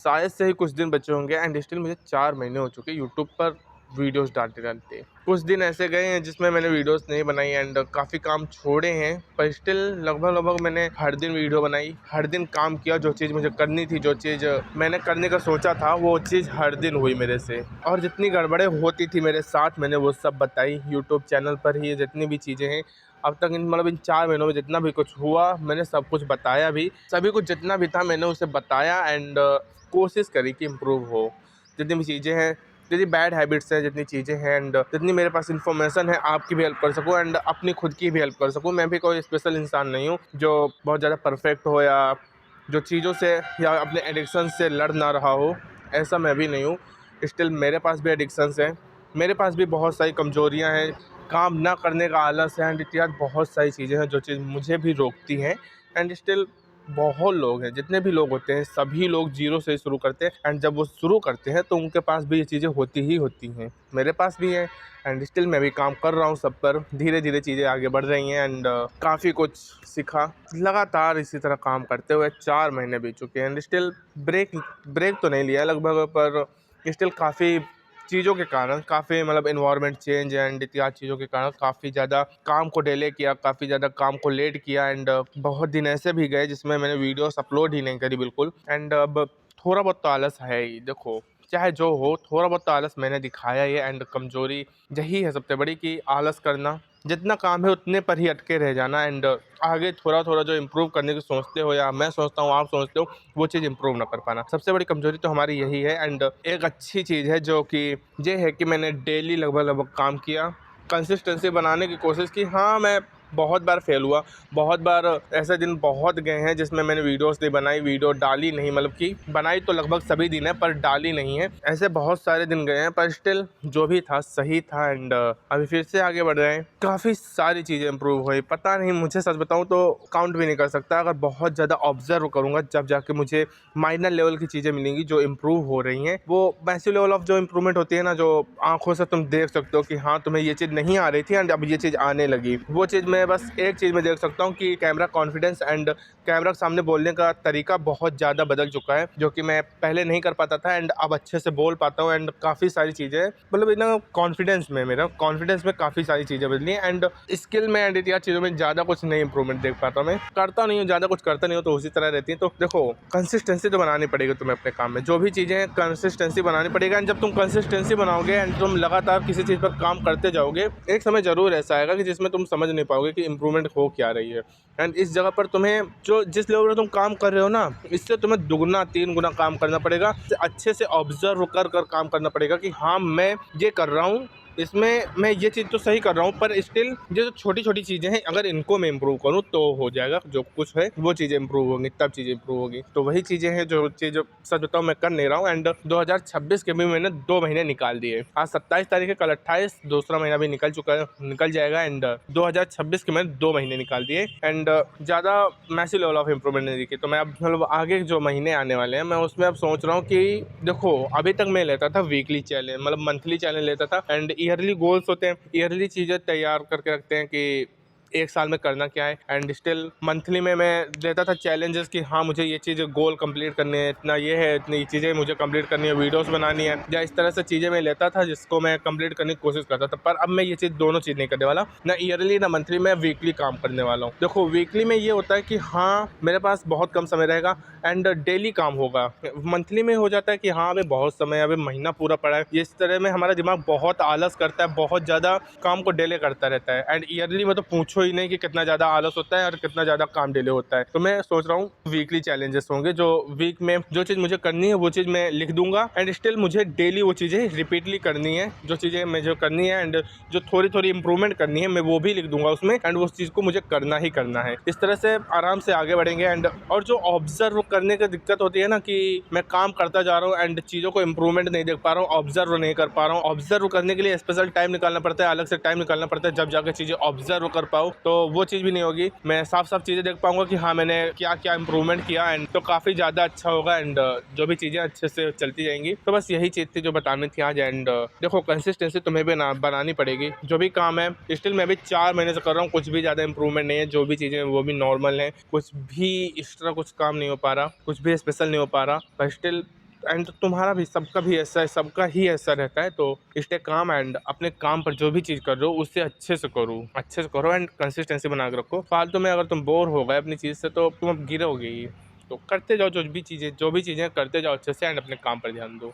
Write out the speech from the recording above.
शायद से ही कुछ दिन बचे होंगे एंड स्टिल मुझे 4 महीने हो चुके यूट्यूब पर वीडियोस डालते-डालते। कुछ दिन ऐसे गए हैं जिसमें मैंने वीडियोस नहीं बनाई एंड काफ़ी काम छोड़े हैं, पर स्टिल लगभग-लगभग मैंने हर दिन वीडियो बनाई, हर दिन काम किया, जो चीज़ मुझे करनी थी, जो चीज़ मैंने करने का सोचा था, वो चीज़ हर दिन हुई मेरे से। और जितनी गड़बड़ें होती थी मेरे साथ, मैंने वो सब बताई यूट्यूब चैनल पर ही। जितनी भी चीज़ें हैं अब तक इन 4 महीनों में जितना भी कुछ हुआ, मैंने सब कुछ बताया भी। सभी कुछ जितना भी था मैंने उसे बताया एंड कोशिश करी कि इम्प्रूव हो। जितनी भी चीज़ें हैं, जितनी बैड हैबिट्स हैं, जितनी चीज़ें हैं एंड जितनी मेरे पास इन्फॉर्मेशन है, आपकी भी हेल्प कर सकूँ एंड अपनी खुद की भी हेल्प कर सकूँ। मैं भी कोई स्पेशल इंसान नहीं हूँ जो बहुत ज़्यादा परफेक्ट हो या जो चीज़ों से या अपने एडिक्शन से लड़ ना रहा हो, ऐसा मैं भी नहीं हूँ। स्टिल मेरे पास भी एडिक्शंस हैं, मेरे पास भी बहुत सारी कमज़ोरियाँ हैं, काम ना करने का आलस है एंड इत्यादि बहुत सारी चीज़ें हैं जो चीज़ मुझे भी रोकती हैं एंड स्टिल बहुत लोग हैं, जितने भी लोग होते हैं सभी लोग ज़ीरो से शुरू करते हैं एंड जब वो शुरू करते हैं तो उनके पास भी ये चीज़ें होती ही होती हैं। मेरे पास भी है एंड स्टिल मैं भी काम कर रहा हूँ सब पर। धीरे-धीरे चीज़ें आगे बढ़ रही हैं एंड काफ़ी कुछ सीखा। लगातार इसी तरह काम करते हुए 4 महीने बीत चुके हैं एंड स्टिल ब्रेक ब्रेक तो नहीं लिया लगभग, पर स्टिल काफ़ी चीज़ों के कारण, काफ़ी एनवायरनमेंट चेंज एंड इत्यादि चीज़ों के कारण काफ़ी ज़्यादा काम को डिले किया, काफ़ी ज़्यादा काम को लेट किया एंड बहुत दिन ऐसे भी गए जिसमें मैंने वीडियोस अपलोड ही नहीं करी बिल्कुल एंड अब थोड़ा बहुत तो आलस है ही। देखो, चाहे जो हो, थोड़ा बहुत तो आलस मैंने दिखाया ही है एंड कमज़ोरी यही है सबसे बड़ी कि आलस करना। जितना काम है उतने पर ही अटके रह जाना एंड आगे थोड़ा-थोड़ा जो इम्प्रूव करने की सोचते हो या मैं सोचता हूँ, आप सोचते हो, वो चीज़ इम्प्रूव ना कर पाना। सबसे बड़ी कमज़ोरी तो हमारी यही है एंड एक अच्छी चीज़ है जो कि ये है कि मैंने डेली लगभग-लगभग काम किया, कंसिस्टेंसी बनाने की कोशिश की। हाँ, मैं बहुत बार फेल हुआ, बहुत बार ऐसे दिन बहुत गए हैं जिसमें मैंने वीडियोज़ नहीं बनाई, वीडियो डाली नहीं, कि बनाई तो लगभग सभी दिन है पर डाली नहीं है। ऐसे बहुत सारे दिन गए हैं पर स्टिल जो भी था सही था एंड अभी फिर से आगे बढ़ रहे हैं। काफ़ी सारी चीज़ें इम्प्रूव हुई, पता नहीं, मुझे सच बताऊँ तो काउंट भी नहीं कर सकता। अगर बहुत ज़्यादा ऑब्ज़र्व करूँगा जब जाके मुझे माइनर लेवल की चीज़ें मिलेंगी जो इम्प्रूव हो रही हैं। वो मैसिव लेवल ऑफ जो इम्प्रूवमेंट होती है ना, जो आँखों से तुम देख सकते हो कि हाँ, तुम्हें ये चीज़ नहीं आ रही थी एंड अब ये चीज़ आने लगी। वो चीज़ मैं बस एक चीज़ में देख सकता हूँ कि कैमरा कॉन्फिडेंस एंड कैमरा के सामने बोलने का तरीका बहुत ज़्यादा बदल चुका है, जो कि मैं पहले नहीं कर पाता था एंड अब अच्छे से बोल पाता हूँ एंड काफ़ी सारी चीज़ें ना कॉन्फिडेंस में काफ़ी सारी चीज़ें बदली हैं एंड स्किल में एंड इत्यादि चीज़ों में ज़्यादा कुछ नहीं इंप्रूवमेंट देख पाता हूँ। मैं करता नहीं हूँ, ज़्यादा कुछ करता नहीं हूँ तो उसी तरह रहती है। तो देखो, कंसिस्टेंसी तो बनानी पड़ेगी तुम्हें अपने काम में, जो भी चीज़ें हैं कंसिस्टेंसी बनानी पड़ेगा एंड जब तुम कंसिस्टेंसी बनाओगे एंड तुम लगातार किसी चीज़ पर काम करते जाओगे, एक समय ज़रूर ऐसा आएगा कि जिसमें तुम समझ नहीं पाओगे कि इंप्रूवमेंट हो क्या रही है एंड इस जगह पर तुम्हें जो जिस लेवल पर तुम काम कर रहे हो ना, इससे तुम्हें दुगना 3 गुना काम करना पड़ेगा। अच्छे से ऑब्जर्व कर कर काम करना पड़ेगा कि हाँ, मैं ये कर रहा हूँ, इसमें मैं ये चीज़ तो सही कर रहा हूँ, पर स्टिल ये जो छोटी-छोटी चीज़ें हैं अगर इनको मैं इम्प्रूव करूँ तो हो जाएगा, जो कुछ है वो चीज़ें इम्प्रूव होंगी, तब चीज़ें इम्प्रूव होगी। तो वही चीज़ें हैं जो चीज़ सच बताऊँ मैं कर नहीं रहा हूँ एंड 2026 के भी मैंने 2 महीने निकाल दिए। आज 27 तारीख है, कल 28, दूसरा महीना भी निकल जाएगा एंड 2026 के मैंने 2 महीने निकाल दिए एंड ज़्यादा मैसिव लेवल ऑफ इम्प्रूवमेंट नहीं दिखी। तो मैं अब आगे जो महीने आने वाले हैं मैं उसमें अब सोच रहा हूँ कि देखो, अभी तक मैं लेता था वीकली चैलेंज, मंथली चैलेंज लेता था एंड ईयरली गोल्स होते हैं, ईयरली चीज़ें तैयार करके रखते हैं कि 1 साल में करना क्या है एंड स्टिल मंथली में मैं लेता था चैलेंजेस कि हाँ, मुझे ये चीज़ गोल कंप्लीट करनी है, इतना ये है, इतनी चीज़ें मुझे कंप्लीट करनी है, वीडियोस बनानी है, या इस तरह से चीज़ें मैं लेता था जिसको मैं कंप्लीट करने की कोशिश करता था। पर अब मैं ये चीज़ दोनों चीज़ नहीं करने वाला, ना ईयरली ना मंथली, मैं वीकली काम करने वाला हूँ। देखो, वीकली में ये होता है कि हाँ, मेरे पास बहुत कम समय रहेगा एंड डेली काम होगा। मंथली में हो जाता है कि हाँ, अभी बहुत समय है, अभी महीना पूरा पड़ा है, इस तरह में हमारा दिमाग बहुत आलस करता है, बहुत ज़्यादा काम को डिले करता रहता है एंड ईयरली में तो पूछो ही नहीं कि कितना ज़्यादा आलस होता है और कितना ज़्यादा काम डिले होता है। तो मैं सोच रहा हूँ वीकली चैलेंजेस होंगे, जो वीक में जो चीज़ मुझे करनी है वो चीज़ मैं लिख दूंगा एंड स्टिल मुझे डेली वो चीज़ें रिपीटली करनी है, जो चीज़ें मुझे करनी है एंड जो थोड़ी थोड़ी इंप्रूवमेंट करनी है मैं वो भी लिख दूंगा उसमें एंड उस चीज़ को मुझे करना ही करना है। इस तरह से आराम से आगे बढ़ेंगे एंड और जो ऑब्जर्व करने की दिक्कत होती है ना, कि मैं काम करता जा रहा हूँ एंड चीज़ों को इंप्रूवमेंट नहीं देख पा रहा हूँ, ऑब्जर्व नहीं कर पा रहा हूँ। ऑब्जर्व करने के लिए स्पेशल टाइम निकालना पड़ता है, अलग से टाइम निकालना पड़ता है, जब जाकर चीज़ें ऑब्जर्व कर पाऊँ, तो वो चीज़ भी नहीं होगी। मैं साफ साफ चीज़ें देख पाऊंगा कि हाँ, मैंने क्या क्या इंप्रूवमेंट किया एंड तो काफ़ी ज़्यादा अच्छा होगा एंड जो भी चीज़ें अच्छे से चलती जाएंगी। तो बस यही चीज़ थी जो बतानी थी आज एंड देखो, कंसिस्टेंसी तुम्हें भी बनानी पड़ेगी। जो भी काम है स्टिल मैं भी 4 महीने से कर रहा हूँ, कुछ भी ज़्यादा इंप्रूवमेंट नहीं है, जो भी चीज़ें वो भी नॉर्मल हैं, कुछ भी एक्स्ट्रा कुछ काम नहीं हो पा रहा, कुछ भी स्पेशल नहीं हो पा रहा, पर स्टिल एंड तुम्हारा भी, सबका भी ऐसा है, सबका ही ऐसा रहता है। तो स्टे काम एंड अपने काम पर जो भी चीज़ कर रहे हो उससे अच्छे से करो एंड कंसिस्टेंसी बना के रखो। फालतू में अगर तुम बोर हो गए अपनी चीज़ से तो तुम अब गिरोगे ही। तो करते जाओ जो भी चीज़ें करते जाओ अच्छे से एंड अपने काम पर ध्यान दो।